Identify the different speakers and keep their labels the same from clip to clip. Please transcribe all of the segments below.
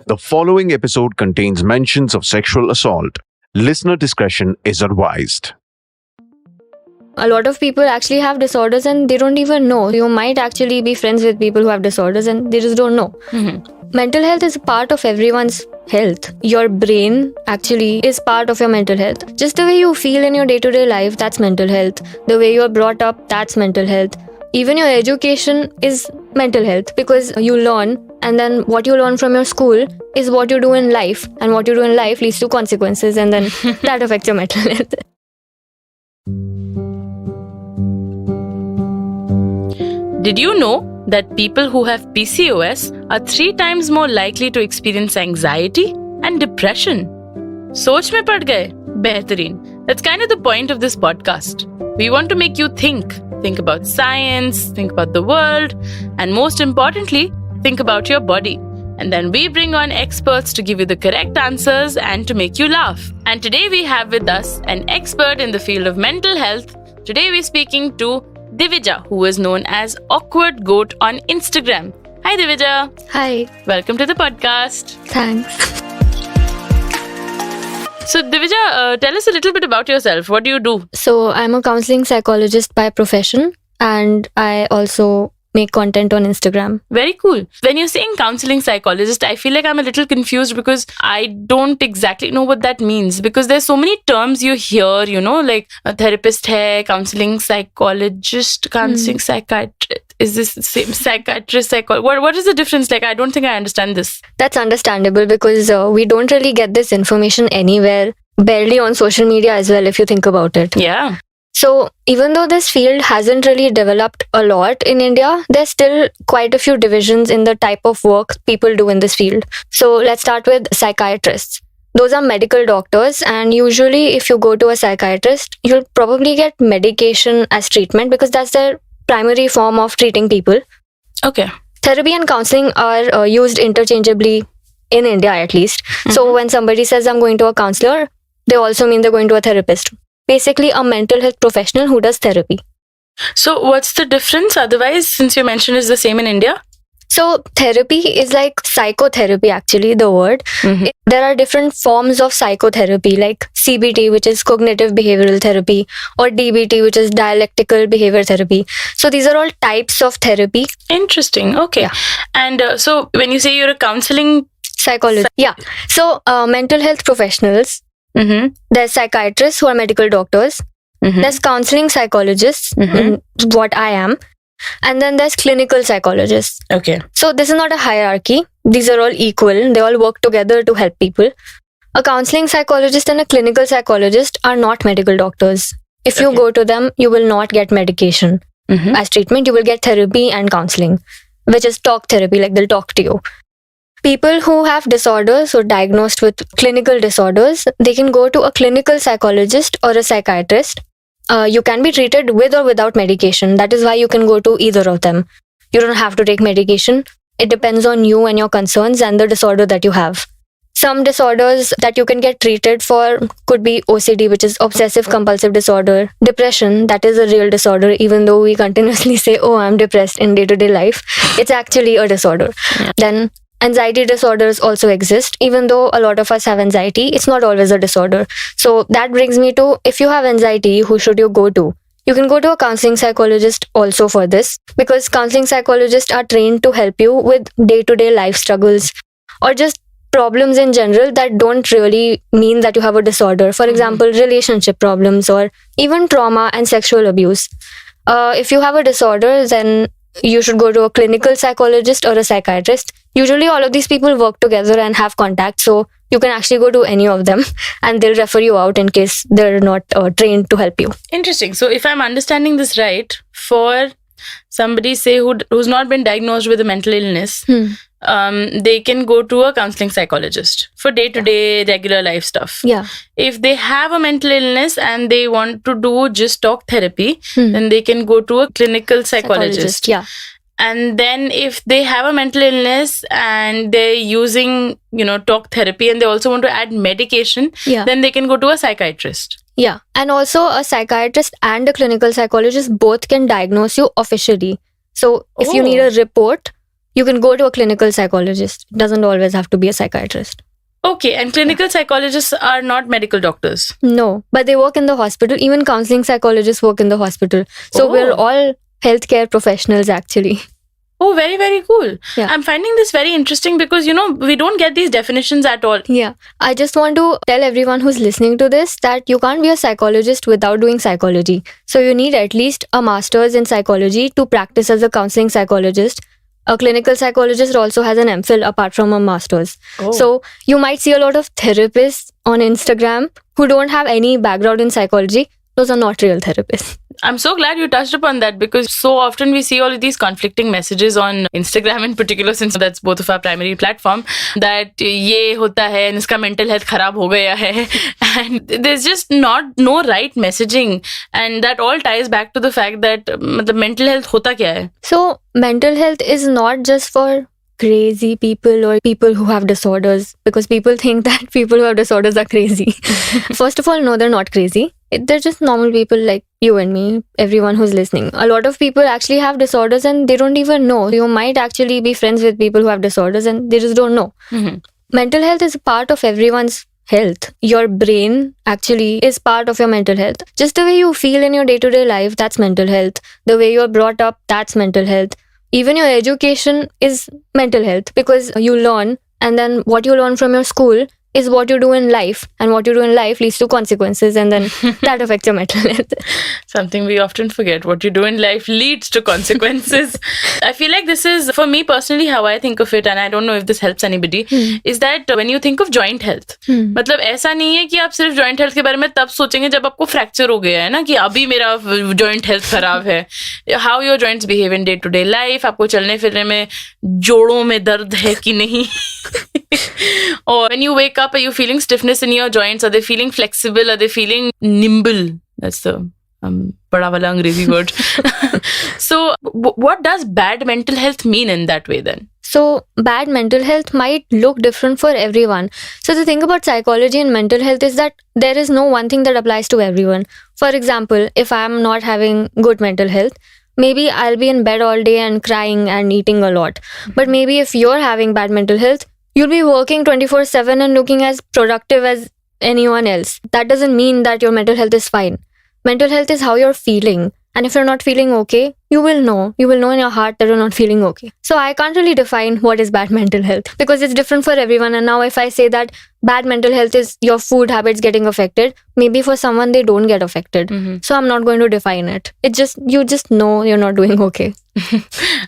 Speaker 1: The following episode contains mentions of sexual assault. Listener discretion is advised.
Speaker 2: A lot of people actually have disorders and they don't even know. You might actually be friends with people who have disorders and they just don't know. Mental health is a part of everyone's health. Your brain actually is part of your mental health. Just the way you feel in your day-to-day life, that's mental health. The way you're brought up, that's mental health. Even your education is mental health because you learn, and then what you learn from your school is what you do in life, and what you do in life leads to consequences, and then that affects your mental health.
Speaker 3: Did you know that people who have PCOS are 3 times more likely to experience anxiety and depression? Soch mein pad gaye? Behtareen. That's kind of the point of this podcast. We want to make you think. Think about science, think about the world, and most importantly, think about your body. And then we bring on experts to give you the correct answers and to make you laugh. And today we have with us an expert in the field of mental health. Today we're speaking to Divija, who is known as awkwardgoat on Instagram. Hi Divija.
Speaker 2: Hi.
Speaker 3: Welcome to the podcast.
Speaker 2: Thanks.
Speaker 3: So Divija, tell us a little bit about yourself. What do you do?
Speaker 2: So I'm a counselling psychologist by profession, and I also make content on Instagram.
Speaker 3: Very cool. When you're saying counseling psychologist, I feel like I'm a little confused because I don't exactly know what that means, because there's so many terms you hear, like a therapist hai, counseling psychologist, counseling psychiatrist. Is this the same? Psychiatrist, what is the difference? Like, I don't think I understand this.
Speaker 2: That's understandable because we don't really get this information anywhere, barely on social media as well, if you think about it.
Speaker 3: Yeah.
Speaker 2: So even though this field hasn't really developed a lot in India, there's still quite a few divisions in the type of work people do in this field. So let's start with psychiatrists. Those are medical doctors, and usually if you go to a psychiatrist, you'll probably get medication as treatment because that's their primary form of treating people.
Speaker 3: Okay.
Speaker 2: Therapy and counseling are used interchangeably in India at least. So when somebody says I'm going to a counselor, they also mean they're going to a therapist. Basically a mental health professional who does therapy.
Speaker 3: So what's the difference otherwise, since you mentioned it's the same in India?
Speaker 2: So therapy is like psychotherapy, actually, the word. There are different forms of psychotherapy like CBT, which is cognitive behavioral therapy, or DBT, which is dialectical behavior therapy. So these are all types of therapy.
Speaker 3: Interesting. Okay.
Speaker 2: Yeah.
Speaker 3: And so when you say you're a counseling
Speaker 2: Psychologist. Yeah. So mental health professionals, there's psychiatrists who are medical doctors. There's counseling psychologists, what I am. And then there's clinical psychologists.
Speaker 3: Okay.
Speaker 2: So this is not a hierarchy. These are all equal. They all work together to help people. A counseling psychologist and a clinical psychologist are not medical doctors. If you go to them, you will not get medication as treatment. You will get therapy and counseling, which is talk therapy, like they'll talk to you. People who have disorders or diagnosed with clinical disorders, they can go to a clinical psychologist or a psychiatrist. You can be treated with or without medication. That is why you can go to either of them. You don't have to take medication. It depends on you and your concerns and the disorder that you have. Some disorders that you can get treated for could be OCD, which is obsessive compulsive disorder. Depression, that is a real disorder, even though we continuously say, oh, I'm depressed in day-to-day life. It's actually a disorder. Yeah. Then anxiety disorders also exist. Even though a lot of us have anxiety, it's not always a disorder. So that brings me to, if you have anxiety, who should you go to? You can go to a counseling psychologist also for this, because counseling psychologists are trained to help you with day-to-day life struggles or just problems in general that don't really mean that you have a disorder. For example, relationship problems or even trauma and sexual abuse. If you have a disorder, then you should go to a clinical psychologist or a psychiatrist. Usually all of these people work together and have contact, so you can actually go to any of them and they'll refer you out in case they're not trained to help you.
Speaker 3: Interesting. So if I'm understanding this right, for somebody say who's not been diagnosed with a mental illness, they can go to a counseling psychologist for day-to-day regular life stuff.
Speaker 2: Yeah.
Speaker 3: If they have a mental illness and they want to do just talk therapy, then they can go to a clinical psychologist.
Speaker 2: Yeah.
Speaker 3: And then if they have a mental illness and they're using, talk therapy and they also want to add medication, then they can go to a psychiatrist.
Speaker 2: Yeah. And also a psychiatrist and a clinical psychologist both can diagnose you officially. So if you need a report You can go to a clinical psychologist. It doesn't always have to be a psychiatrist.
Speaker 3: Okay, and clinical psychologists are not medical doctors.
Speaker 2: No, but they work in the hospital. Even counseling psychologists work in the hospital. So we're all healthcare professionals actually.
Speaker 3: Oh, very, very cool.
Speaker 2: Yeah.
Speaker 3: I'm finding this very interesting because, we don't get these definitions at all.
Speaker 2: Yeah. I just want to tell everyone who's listening to this that you can't be a psychologist without doing psychology. So you need at least a master's in psychology to practice as a counseling psychologist. A clinical psychologist also has an MPhil apart from a master's.
Speaker 3: Oh.
Speaker 2: So you might see a lot of therapists on Instagram who don't have any background in psychology. Those are not real therapists.
Speaker 3: I'm so glad you touched upon that because so often we see all of these conflicting messages on Instagram in particular, since that's both of our primary platform, that ye hota hai and iska mental health kharab ho gaya hai, and there's just no right messaging, and that all ties back to the fact that the mental health hota kya hai.
Speaker 2: So mental health is not just for crazy people or people who have disorders, because people think that people who have disorders are crazy. First of all, no, they're not crazy. They're just normal people like you and me, everyone who's listening. A lot of people actually have disorders and they don't even know. You might actually be friends with people who have disorders and they just don't know.
Speaker 3: Mm-hmm.
Speaker 2: Mental health is a part of everyone's health. Your brain actually is part of your mental health. Just the way you feel in your day-to-day life, that's mental health. The way you're brought up, that's mental health. Even your education is mental health, because you learn, and then what you learn from your school is what you do in life, and what you do in life leads to consequences, and then that affects your mental health.
Speaker 3: Something we often forget. What you do in life leads to consequences. I feel like this is, for me personally, how I think of it, and I don't know if this helps anybody, is that when you think of joint health, मतलब ऐसा नहीं है कि आप सिर्फ joint health के बारे में तब सोचेंगे जब आपको fracture हो गया है ना, कि अभी मेरा joint health खराब है. How your joints behave in day-to-day life, आपको चलने फिरने में जोड़ों में दर्द है कि नहीं. Or when you wake up, are you feeling stiffness in your joints? Are they feeling flexible? Are they feeling nimble? That's the bada wala Angrezi word. So what does bad mental health mean in that way then?
Speaker 2: So bad mental health might look different for everyone. So the thing about psychology and mental health is that there is no one thing that applies to everyone. For example, if I'm not having good mental health, maybe I'll be in bed all day and crying and eating a lot. But maybe if you're having bad mental health, you'll be working 24/7 and looking as productive as anyone else. That doesn't mean that your mental health is fine. Mental health is how you're feeling. And if you're not feeling okay, you will know. You will know in your heart that you're not feeling okay. So I can't really define what is bad mental health, because it's different for everyone. And now if I say that bad mental health is your food habits getting affected, maybe for someone they don't get affected. So I'm not going to define it. It's just, you just know you're not doing okay.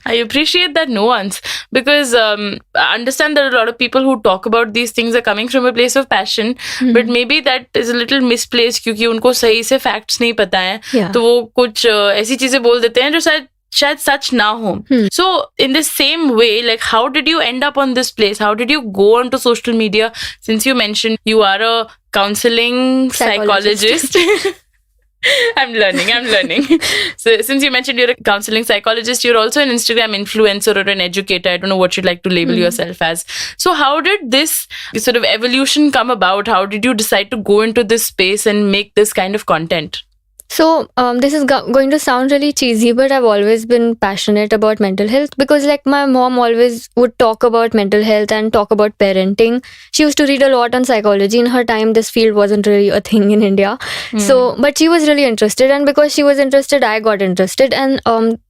Speaker 3: I appreciate that nuance, because I understand that a lot of people who talk about these things are coming from a place of passion, but maybe that is a little misplaced क्योंकि उनको सही से facts नहीं पता है, तो वो कुछ ऐसी चीजें बोल देते हैं जो शायद सच ना हो. So in the same way, like, how did you end up on this place? How did you go onto social media? Since you mentioned you are a counseling psychologist. I'm learning. So since you mentioned you're a counseling psychologist, you're also an Instagram influencer or an educator. I don't know what you'd like to label yourself as. So how did this sort of evolution come about? How did you decide to go into this space and make this kind of content?
Speaker 2: So this is going to sound really cheesy, but I've always been passionate about mental health, because like my mom always would talk about mental health and talk about parenting. She used to read a lot on psychology. In her time, this field wasn't really a thing in India. So, but she was really interested, and because she was interested, I got interested. And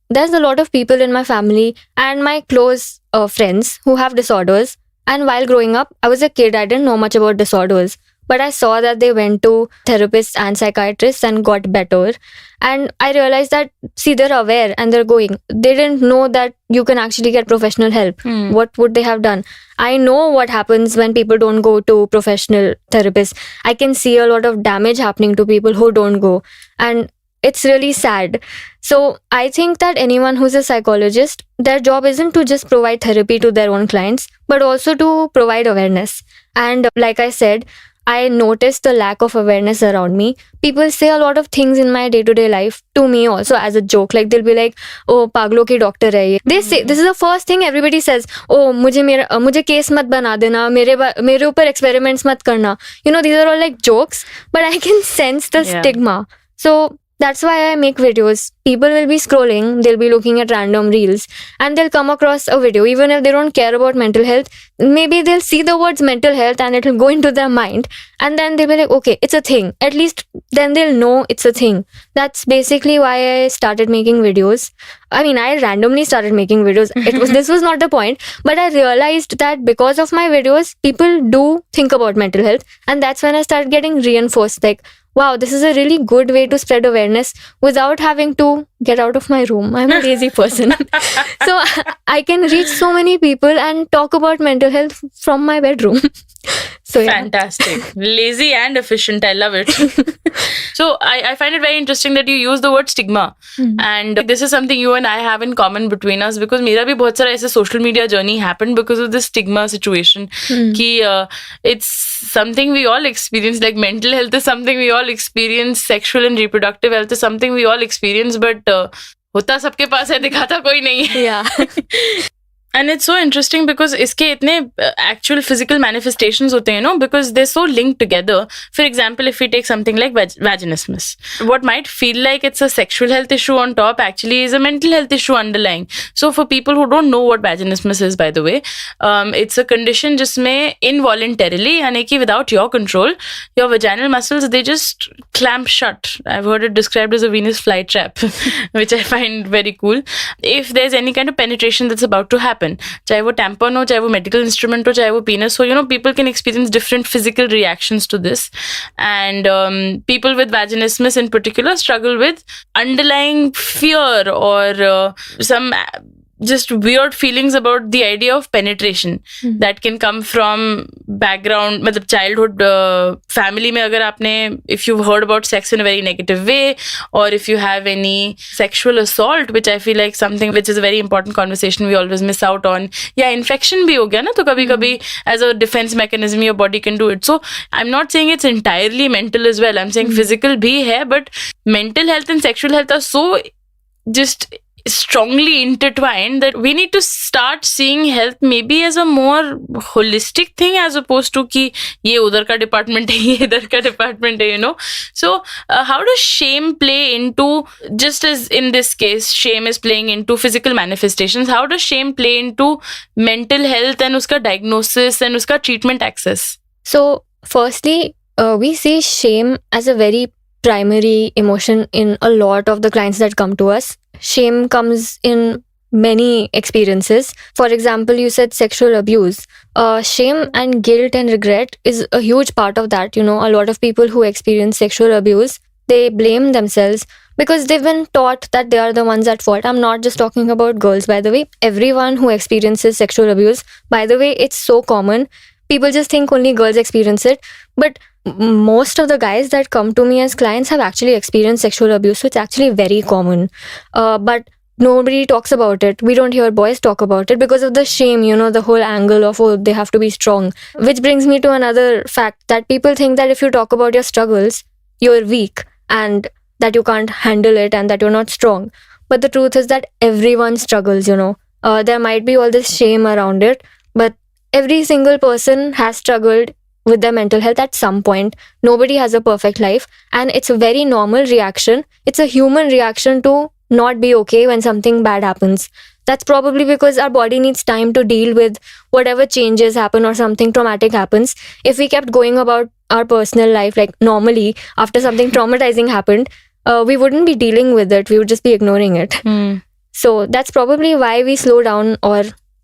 Speaker 2: there's a lot of people in my family and my close friends who have disorders. And while growing up, I was a kid. I didn't know much about disorders. But I saw that they went to therapists and psychiatrists and got better. And I realized that, see, they're aware and they're going. They didn't know that you can actually get professional help. What would they have done? I know what happens when people don't go to professional therapists. I can see a lot of damage happening to people who don't go. And it's really sad. So I think that anyone who's a psychologist, their job isn't to just provide therapy to their own clients, but also to provide awareness. And like I said, I noticed the lack of awareness around me. People say a lot of things in my day-to-day life to me also as a joke. Like they'll be like, "Oh, paglo ki doctor hai ye." They say, this is the first thing everybody says. "Oh, mujhe case mat bana dena, mere upar experiments mat karna." You know, these are all like jokes, but I can sense the stigma. So That's why I make videos. People will be scrolling, they'll be looking at random reels, and they'll come across a video. Even if they don't care about mental health, maybe they'll see the words mental health and it'll go into their mind. And then they'll be like, okay, it's a thing. At least then they'll know it's a thing. That's basically why I started making videos. I mean, I randomly started making videos. This was not the point. But I realized that because of my videos, people do think about mental health. And that's when I started getting reinforced. Like, wow, this is a really good way to spread awareness without having to get out of my room. I'm a lazy person. So I can reach so many people and talk about mental health from my bedroom. So yeah.
Speaker 3: Fantastic. Lazy and efficient. I love it. So I find it very interesting that you use the word stigma. And this is something you and I have in common between us, because मेरा भी बहुत सारा ऐसे social media journey happened because of this stigma situation. कि it's something we all experience. Like mental health is something we all experience. Sexual and reproductive health is something we all experience. But होता सबके पास है, दिखाता कोई नहीं है.
Speaker 2: Yeah.
Speaker 3: And it's so interesting because इसके इतने actual physical manifestations होते हैं, because they're so linked together. For example, if we take something like vaginismus, what might feel like it's a sexual health issue on top actually is a mental health issue underlying. So for people who don't know what vaginismus is, by the way, it's a condition जिसमें involuntarily, यानी कि without your control, your vaginal muscles, they just clamp shut. I've heard it described as a Venus flytrap, which I find very cool. If there's any kind of penetration that's about to happen, चाहे वो tampon हो, चाहे वो medical instrument हो, चाहे वो penis हो, people can experience different physical reactions to this. And people with vaginismus in particular struggle with underlying fear or some just weird feelings about the idea of penetration that can come from background, मतलब childhood family में अगर आपने, if you've heard about sex in a very negative way, or if you have any sexual assault, which I feel like something which is a very important conversation we always miss out on, या infection भी हो गया ना, तो कभी-कभी as a defense mechanism your body can do it. So I'm not saying it's entirely mental as well. I'm saying physical भी है, but mental health and sexual health are so just strongly intertwined that we need to start seeing health maybe as a more holistic thing as opposed to कि ये उधर का department है, ये इधर का department है, So how does shame play into, just as in this case shame is playing into physical manifestations, how does shame play into mental health and उसका diagnosis and उसका treatment access?
Speaker 2: So firstly, we see shame as a very primary emotion in a lot of the clients that come to us. Shame comes in many experiences. For example, you said sexual abuse. Shame and guilt and regret is a huge part of that. A lot of people who experience sexual abuse, they blame themselves because they've been taught that they are the ones at fault. I'm not just talking about girls, by the way. Everyone who experiences sexual abuse, by the way, it's so common. People just think only girls experience it. But most of the guys that come to me as clients have actually experienced sexual abuse, so it's actually very common. But nobody talks about it. We don't hear boys talk about it because of the shame, the whole angle of, oh, they have to be strong. Which brings me to another fact that people think that if you talk about your struggles, you're weak and that you can't handle it and that you're not strong. But the truth is that everyone struggles, There might be all this shame around it, but every single person has struggled with their mental health at some point. Nobody has a perfect life, and it's a very normal reaction. It's a human reaction to not be okay when something bad happens. That's probably because our body needs time to deal with whatever changes happen or something traumatic happens. If we kept going about our personal life like normally after something traumatizing happened, we wouldn't be dealing with it. We would just be ignoring it. So that's probably why we slow down or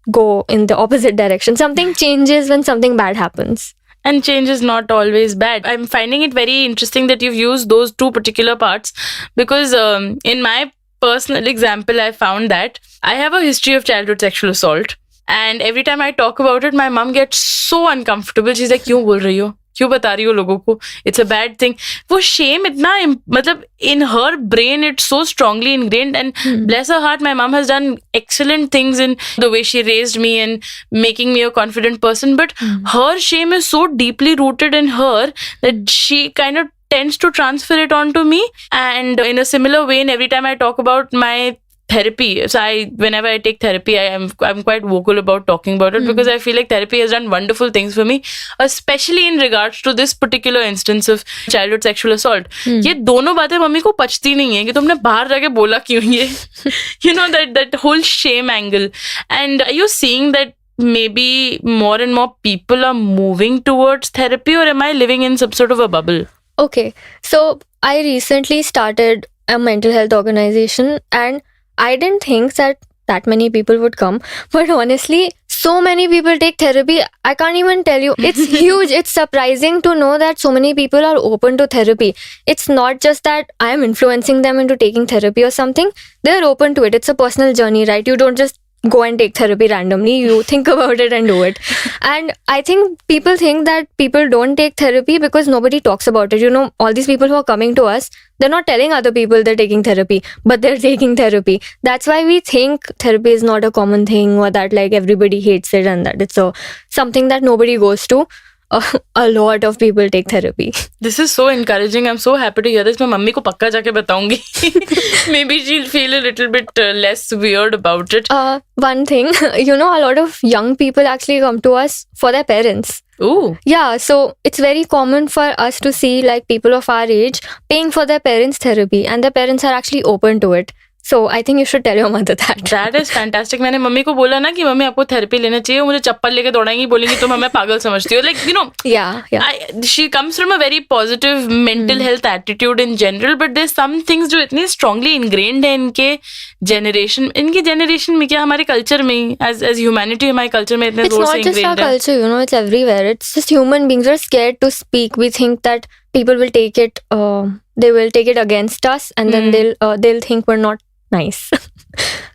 Speaker 2: go in the opposite direction. Something changes when something bad happens.
Speaker 3: And change is not always bad. I'm finding it very interesting that you've used those two particular parts because in my personal example, I found that I have a history of childhood sexual assault. And every time I talk about it, my mom gets so uncomfortable. She's like, क्यों बोल रही हो? क्यों बता रही हो लोगों को? It's a bad thing. वो shame इतना, मतलब in her brain, it's so strongly ingrained. And bless her heart, my mom has done excellent things in the way she raised me and making me a confident person. But her shame is so deeply rooted in her that she kind of tends to transfer it onto me. And in a similar vein, every time I talk about my therapy. So whenever I take therapy, I'm quite vocal about talking about it because I feel like therapy has done wonderful things for me, especially in regards to this particular instance of childhood sexual assault. ये दोनों बातें mummy को पचती नहीं है कि तुमने बाहर जाके बोला क्यों ये, you know, that whole shame angle. And are you seeing that maybe more and more people are moving towards therapy, or am I living in some sort of a bubble?
Speaker 2: Okay, so I recently started a mental health organization and I didn't think that many people would come. But honestly, so many people take therapy. I can't even tell you. It's huge. It's surprising to know that so many people are open to therapy. It's not just that I am influencing them into taking therapy or something. They're open to it. It's a personal journey, right? You don't just go and take therapy randomly. You think about it and do it. And I think people think that people don't take therapy because nobody talks about it. You know, all these people who are coming to us, they're not telling other people they're taking therapy, but they're taking therapy. That's why we think therapy is not a common thing, or that like everybody hates it and that it's something that nobody goes to. A lot of people take therapy.
Speaker 3: This is so encouraging. I'm so happy to hear this. मैं mummy को पक्का जाके बताऊंगी. Maybe she'll feel a little bit less weird about it.
Speaker 2: One thing, you know, a lot of young people actually come to us for their parents.
Speaker 3: Ooh.
Speaker 2: Yeah, so it's very common for us to see like people of our age paying for their parents' therapy, and their parents are actually open to it. So I think you should tell your mother that.
Speaker 3: That is fantastic. मैंने mummy को बोला ना कि mummy आपको therapy लेना चाहिए, मुझे चप्पल लेके दौड़ाएंगी, बोलेंगी तुम हमें पागल समझती हो. Like, you know,
Speaker 2: yeah.
Speaker 3: She comes from a very positive mental health attitude in general, but there's some things जो इतनी strongly ingrained है इनकी generation में क्या हमारे culture में as humanity हमारे culture में इतने जोर से ingrained है.
Speaker 2: It's not just our culture, you know, it's everywhere. It's just human beings are scared to speak. We think that people will take it, they will take it against us, and then they'll think we're not nice.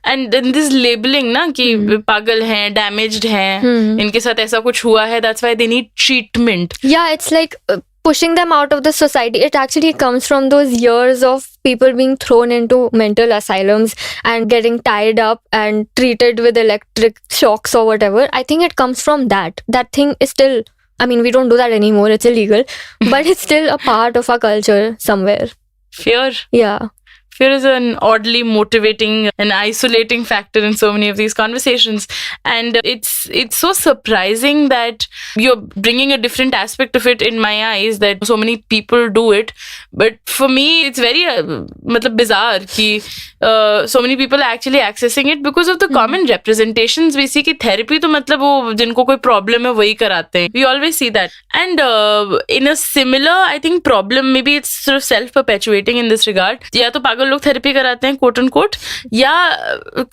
Speaker 3: And then this labeling ना कि पागल हैं, damaged हैं, इनके साथ ऐसा कुछ हुआ है, that's why they need treatment.
Speaker 2: Yeah, it's like pushing them out of the society. It actually comes from those years of people being thrown into mental asylums and getting tied up and treated with electric shocks or whatever. I think it comes from that. That thing is still, I mean, we don't do that anymore. It's illegal, but it's still a part of our culture somewhere.
Speaker 3: Fear.
Speaker 2: Yeah.
Speaker 3: Fear is an oddly motivating and isolating factor in so many of these conversations. And it's so surprising that you're bringing a different aspect of it in my eyes, that so many people do it. But for me, it's very bizarre that so many people are actually accessing it because of the common representations we see कि therapy तो मतलब वो जिनको कोई problem है वही कराते हैं. We always see that. And in a similar, I think, problem, maybe it's sort of self-perpetuating in this regard. या तो पागल लोग थेरेपी कराते हैं quote unquote, या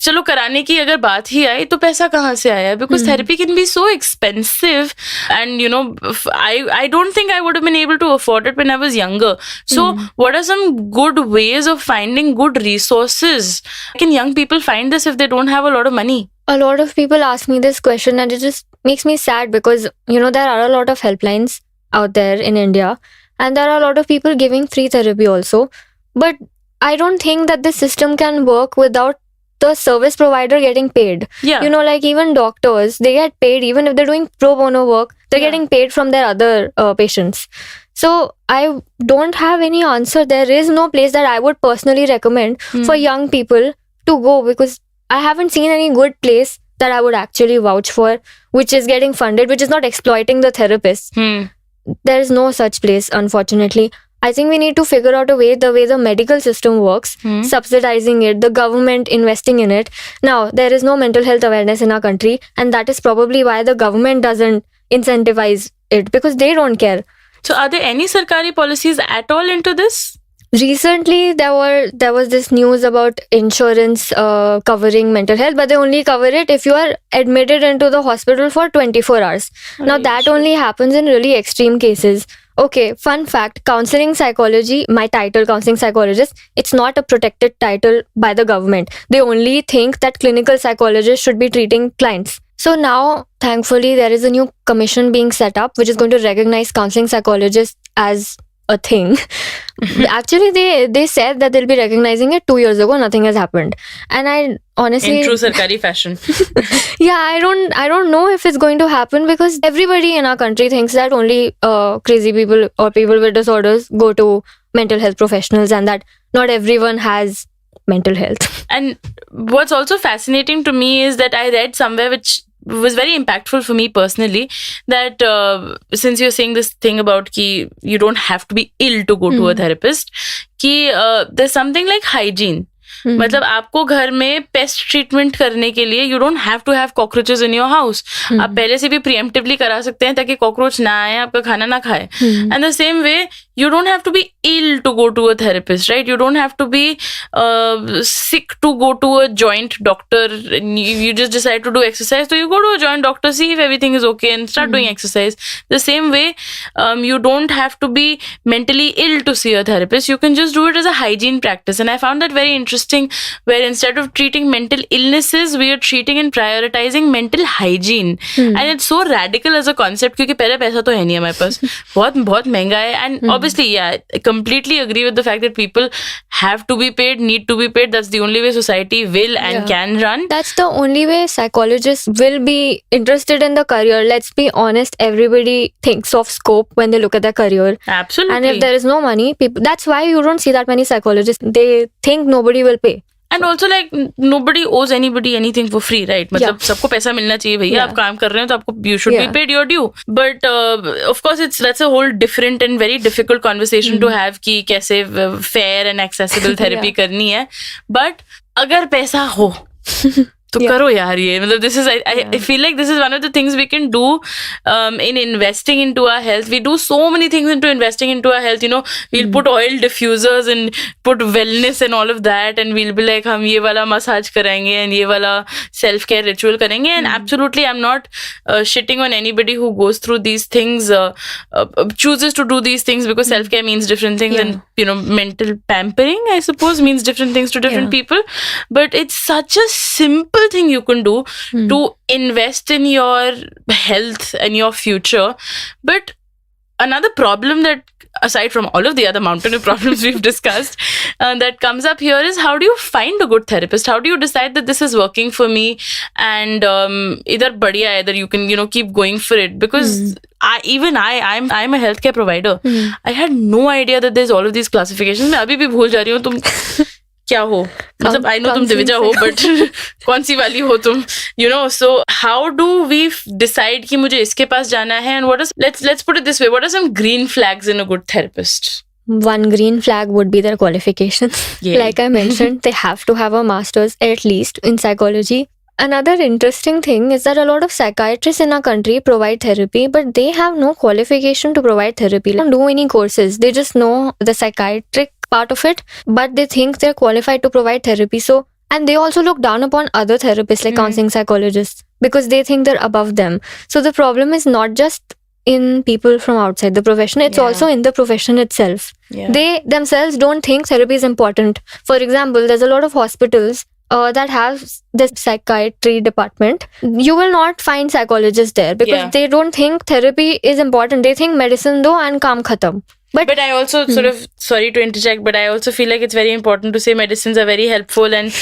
Speaker 3: चलो कराने की अगर बात ही आई तो पैसा कहाँ से आया, because therapy can be so expensive, and you know, I don't think I would have been able to afford it when I was younger. So what are some good ways of finding good resources? Can young people find this if they don't have a lot of money?
Speaker 2: A lot of people ask me this question, and it just makes me sad because, you know, there are a lot of helplines out there in India, and there are a lot of people giving free therapy also. But I don't think that the system can work without the service provider getting paid.
Speaker 3: Yeah.
Speaker 2: You know, like even doctors, they get paid even if they're doing pro bono work. They're getting paid from their other patients. So I don't have any answer. There is no place that I would personally recommend for young people to go, because I haven't seen any good place that I would actually vouch for, which is getting funded, which is not exploiting the therapist. There is no such place, unfortunately. I think we need to figure out a way, the way the medical system works, subsidizing it, the government investing in it. Now, there is no mental health awareness in our country, and that is probably why the government doesn't incentivize it, because they don't care.
Speaker 3: So are there any sarkari policies at all into this?
Speaker 2: Recently, there was this news about insurance covering mental health, but they only cover it if you are admitted into the hospital for 24 hours. Now, that only happens in really extreme cases. Okay, fun fact, counselling psychology, my title, counselling psychologist, it's not a protected title by the government. They only think that clinical psychologists should be treating clients. So now, thankfully, there is a new commission being set up, which is going to recognize counselling psychologists as a thing. Actually, they said that they'll be recognizing it 2 years ago. Nothing has happened, and I honestly,
Speaker 3: in true sarkari fashion,
Speaker 2: yeah, I don't know if it's going to happen, because everybody in our country thinks that only crazy people or people with disorders go to mental health professionals, and that not everyone has mental health.
Speaker 3: And what's also fascinating to me is that I read somewhere, which was very impactful for me personally, that since you're saying this thing about ki you don't have to be ill to go to a therapist, ki there's something like hygiene. मतलब आपको घर में paste treatment करने के लिए you don't have to have cockroaches in your house. आप पहले से भी प्रीएम्प्टिवली करा सकते हैं ताकि कॉकरोच ना आए, आपका खाना ना खाए. And the same way you don't have to be ill to go to a therapist, right? You don't have to be sick to go to a joint doctor. You just decide to do exercise, so you go to a joint doctor, see if everything is okay, and start doing exercise. The same way, you don't have to be mentally ill to see a therapist. You can just do it as a hygiene practice. And I found that very interesting, where instead of treating mental illnesses, we are treating and prioritizing mental hygiene. And it's so radical as a concept, क्योंकि पहले पैसा तो है नहीं हमारे पास, बहुत बहुत महंगा है. And obviously, yeah, I completely agree with the fact that people have to be paid, need to be paid. That's the only way society will and can run.
Speaker 2: That's the only way psychologists will be interested in the career. Let's be honest, everybody thinks of scope when they look at their career.
Speaker 3: Absolutely.
Speaker 2: And if there is no money, people, that's why you don't see that many psychologists. They think nobody will pay.
Speaker 3: And also, like, nobody owes anybody anything for free, right? मतलब सबको पैसा मिलना चाहिए भैया. आप काम कर रहे हो तो आपको you should be paid your due. But of course, that's a whole different and very difficult conversation to have कि कैसे fair and accessible therapy करनी है. But अगर पैसा हो तो करो यार ये. मतलब this is I feel like this is one of the things we can do in investing into our health. We do so many things into investing into our health. You know, we'll put oil diffusers and put wellness and all of that, and we'll be like हम ये वाला massage कराएंगे and ये वाला self care ritual करेंगे. And absolutely, I'm not shitting on anybody who goes through these things, chooses to do these things, because self care means different things, and you know, mental pampering, I suppose, means different things to different people. But it's such a simple thing you can do to invest in your health and your future. But another problem that, aside from all of the other mountain of problems we've discussed, that comes up here is, how do you find a good therapist? How do you decide that this is working for me, and either badhiya, either you can, you know, keep going for it? Because I'm a healthcare provider. I had no idea that there's all of these classifications. मैं अभी भी भूल जा रही हूँ तुम क्या हो. मतलब I know तुम दिविजा हो, but कौन सी वाली हो तुम, you know? So how do we decide कि मुझे इसके पास जाना है? And what is, let's put it this way, what are some green flags in a good therapist?
Speaker 2: One green flag would be their qualifications. Like I mentioned, they have to have a master's at least in psychology. Another interesting thing is that a lot of psychiatrists in our country provide therapy, but they have no qualification to provide therapy. They don't do any courses. They just know the psychiatric part of it, but they think they're qualified to provide therapy. So, and they also look down upon other therapists like counseling psychologists, because they think they're above them. So the problem is not just in people from outside the profession, it's also in the profession itself. They themselves don't think therapy is important. For example, there's a lot of hospitals that have this psychiatry department. You will not find psychologists there because they don't think therapy is important. They think medicine do and kaam khatam.
Speaker 3: But I also sort of, sorry to interject, but I also feel like it's very important to say medicines are very helpful and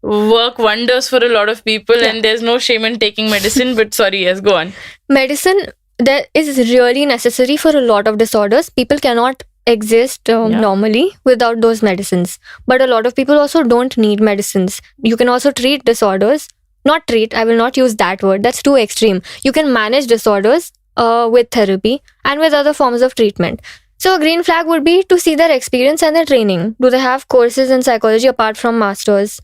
Speaker 3: work wonders for a lot of people, and there's no shame in taking medicine. But sorry, yes, go on.
Speaker 2: Medicine that is really necessary for a lot of disorders. People cannot exist normally without those medicines. But a lot of people also don't need medicines. You can also treat disorders. Not treat, I will not use that word. That's too extreme. You can manage disorders with therapy and with other forms of treatment. So a green flag would be to see their experience and their training. Do they have courses in psychology apart from masters?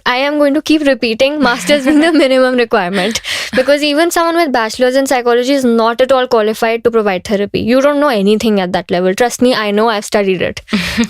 Speaker 2: I am going to keep repeating masters being the minimum requirement, because even someone with bachelor's in psychology is not at all qualified to provide therapy. You don't know anything at that level. Trust me, I know, I've studied it.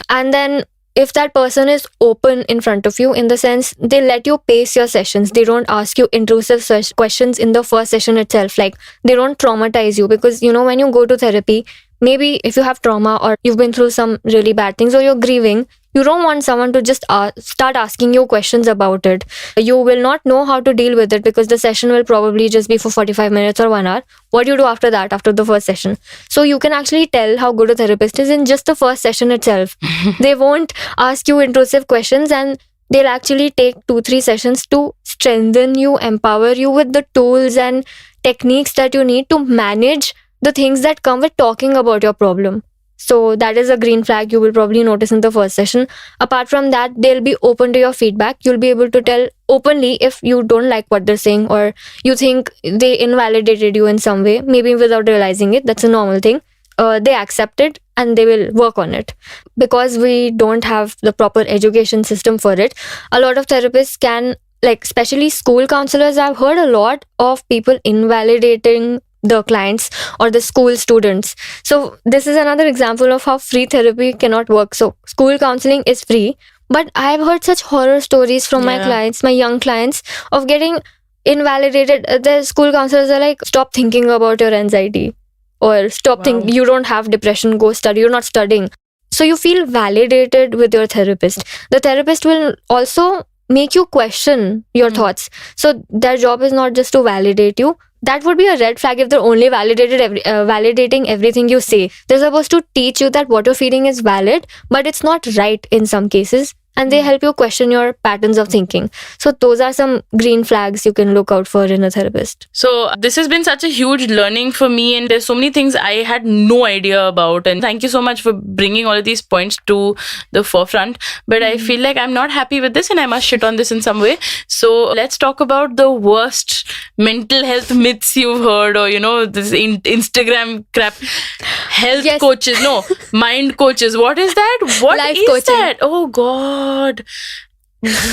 Speaker 2: And then if that person is open in front of you, in the sense they let you pace your sessions, they don't ask you intrusive questions in the first session itself, like they don't traumatize you, because you know, when you go to therapy, maybe if you have trauma or you've been through some really bad things or you're grieving, you don't want someone to just start asking you questions about it. You will not know how to deal with it, because the session will probably just be for 45 minutes or 1 hour. What do you do after that, after the first session? So you can actually tell how good a therapist is in just the first session itself. They won't ask you intrusive questions, and they'll actually take 2-3 sessions to strengthen you, empower you with the tools and techniques that you need to manage the things that come with talking about your problem. So that is a green flag you will probably notice in the first session. Apart from that, they'll be open to your feedback. You'll be able to tell openly if you don't like what they're saying or you think they invalidated you in some way, maybe without realizing it. That's a normal thing. They accept it and they will work on it. Because we don't have the proper education system for it, a lot of therapists can, like especially school counselors, I've heard a lot of people invalidating the clients or the school students. So this is another example of how free therapy cannot work. So school counseling is free, but I've heard such horror stories from my clients, my young clients, of getting invalidated. The school counselors are like, stop thinking about your anxiety, or stop thinking, you don't have depression, go study, you're not studying. So you feel validated with your therapist. The therapist will also make you question your thoughts. So their job is not just to validate you. That would be a red flag if they're only validating everything you say. They're supposed to teach you that what you're feeling is valid, but it's not right in some cases. And they help you question your patterns of thinking. So those are some green flags you can look out for in a therapist.
Speaker 3: So this has been such a huge learning for me, and there's so many things I had no idea about. And thank you so much for bringing all of these points to the forefront. But I feel like I'm not happy with this and I must shit on this in some way. So let's talk about the worst mental health myths you've heard, or this Instagram crap. Health coaches, no, mind coaches. What is that? What Life is coaching. That? Oh God.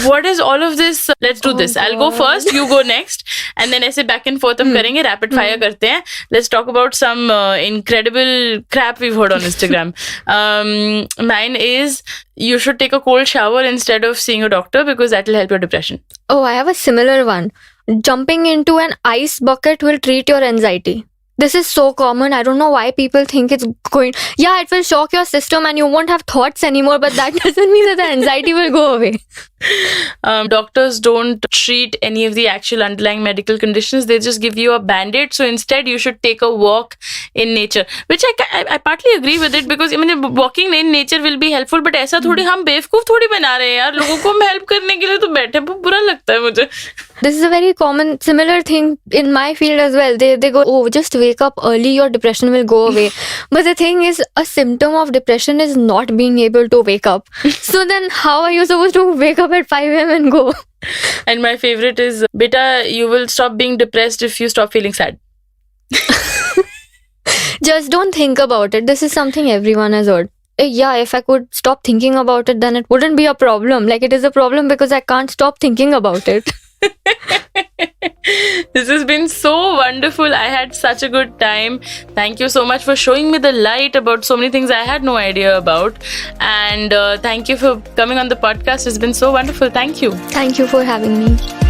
Speaker 3: What is all of this? Let's do this. God. I'll go first, you go next, and then ऐसे back and forth करेंगे, rapid fire करते हैं. Let's talk about some incredible crap we've heard on Instagram. Mine is, you should take a cold shower instead of seeing a doctor because that will help your depression.
Speaker 2: Oh, I have a similar one. Jumping into an ice bucket will treat your anxiety. This is so common. I don't know why people think it's going... Yeah, it will shock your system and you won't have thoughts anymore, but that doesn't mean that the anxiety will go away.
Speaker 3: Doctors don't treat any of the actual underlying medical conditions. They just give you a band-aid. So instead, you should take a walk in nature. Which I partly agree with it, because walking in nature will be helpful. But ऐसा थोड़ी हम बेवकूफ थोड़ी बना रहे हैं यार. लोगों को हम help करने के लिए तो बैठे, बुरा लगता है मुझे.
Speaker 2: This is a very common, similar thing in my field as well. They go, oh, just wake up early, your depression will go away. But the thing is, a symptom of depression is not being able to wake up. So then how are you supposed to wake up at 5 a.m. and go?
Speaker 3: And my favorite is, beta, you will stop being depressed if you stop feeling sad.
Speaker 2: Just don't think about it. This is something everyone has heard. Yeah, if I could stop thinking about it, then it wouldn't be a problem. Like, it is a problem because I can't stop thinking about it.
Speaker 3: This has been so wonderful. I had such a good time. Thank you so much for showing me the light about so many things I had no idea about. And thank you for coming on the podcast. It's been so wonderful. Thank you.
Speaker 2: Thank you for having me.